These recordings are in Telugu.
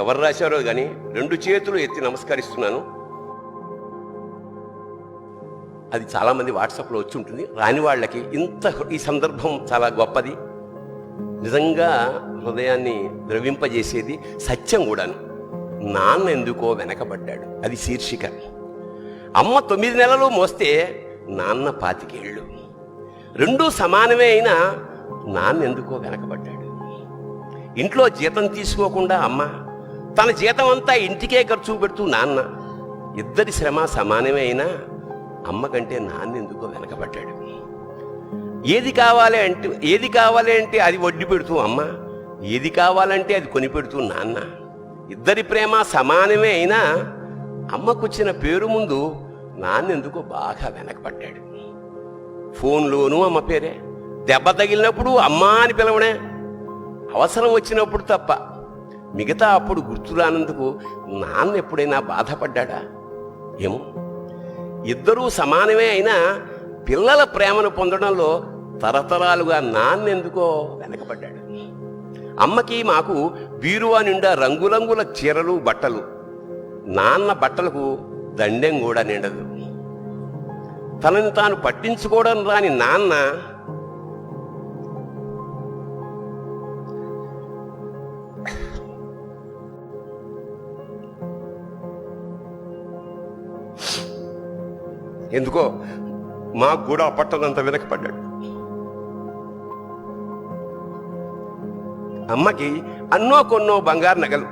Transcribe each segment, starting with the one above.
ఎవరు రాశారో కానీ 2 చేతులు ఎత్తి నమస్కరిస్తున్నాను. అది చాలామంది వాట్సాప్లో వచ్చి ఉంటుంది. రాని వాళ్ళకి ఈ సందర్భం చాలా గొప్పది, నిజంగా హృదయాన్ని ద్రవింపజేసేది, సత్యం కూడాను. నాన్న ఎందుకో వెనకబడ్డాడు, అది శీర్షిక. అమ్మ 9 నెలలు మోస్తే నాన్న 25 ఏళ్ళు. 2 సమానమే అయినా నాన్న ఎందుకో వెనకబడ్డాడు. ఇంట్లో జీతం తీసుకోకుండా అమ్మ, తన జీతం అంతా ఇంటికే ఖర్చు పెడుతూ నాన్న, ఇద్దరి శ్రమ సమానమే అయినా అమ్మ కంటే నాన్న ఎందుకో వెనకబడ్డాడు. ఏది కావాలి అంటే అది వడ్డీ పెడుతూ అమ్మ, ఏది కావాలంటే అది కొనిపెడుతూ నాన్న. ఇద్దరి ప్రేమ సమానమే అయినా అమ్మకొచ్చిన పేరు ముందు నాన్న ఎందుకో బాగా వెనకబడ్డాడు. ఫోన్లోనూ అమ్మ పేరే, దెబ్బ తగిలినప్పుడు అమ్మ అని పిలవడే, అవసరం వచ్చినప్పుడు తప్ప మిగతా అప్పుడు గుర్తురానందుకు నాన్న ఎప్పుడైనా బాధపడ్డా ఏమో. ఇద్దరూ సమానమే అయినా పిల్లల ప్రేమను పొందడంలో తరతరాలుగా నాన్న ఎందుకో వెనకబడ్డాడు. అమ్మకి మాకు బీరువా నిండా రంగురంగుల చీరలు బట్టలు, నాన్న బట్టలకు దండెం కూడా నిండదు. తనని తాను పట్టించుకోవడం రాని నాన్న ఎందుకో మాకు కూడా పట్టనంత వెనకపడ్డాడు. అమ్మకి అన్నో కొన్నో బంగారు నగలు,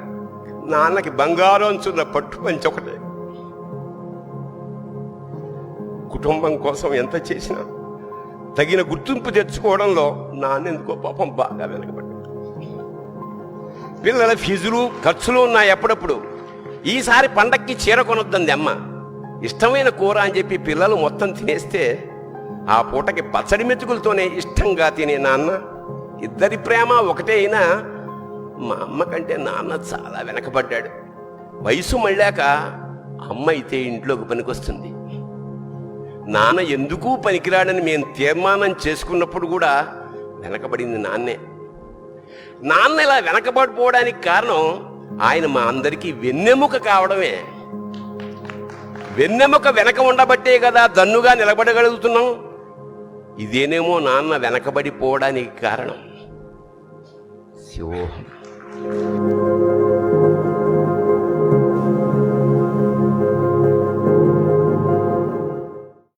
నాన్నకి బంగారం అంచున్న పట్టు పంచి ఒకటే. కుటుంబం కోసం ఎంత చేసినా తగిన గుర్తింపు తెచ్చుకోవడంలో నాన్న ఎందుకో పాపం బాగా వెనకబడ్డాడు. పిల్లల ఫీజులు ఖర్చులు ఉన్నాయి ఎప్పుడప్పుడు. ఈసారి పండక్కి చీర కొనొద్దంది అమ్మ. ఇష్టమైన కూర అని చెప్పి పిల్లలు మొత్తం తినేస్తే ఆ పూటకి పచ్చడి మెతుకులతోనే ఇష్టంగా తినే నాన్న, ఇద్దరి ప్రేమ ఒకటే అయినా మా అమ్మ కంటే నాన్న చాలా వెనకబడ్డాడు. వయసు మళ్ళాక అమ్మ అయితే ఇంట్లోకి పనికొస్తుంది, నాన్న ఎందుకు పనికిరాడని మేము తీర్మానం చేసుకున్నప్పుడు కూడా వెనకబడింది నాన్నే. నాన్న ఇలా వెనకబడిపోవడానికి కారణం ఆయన మా అందరికీ వెన్నెముక కావడమే. వెన్నెముక వెనక ఉండబట్టే కదా దన్నుగా నిలబడగలుగుతున్నాం. ఇదేనేమో నాన్న వెనకబడిపోవడానికి కారణం. శివోహం.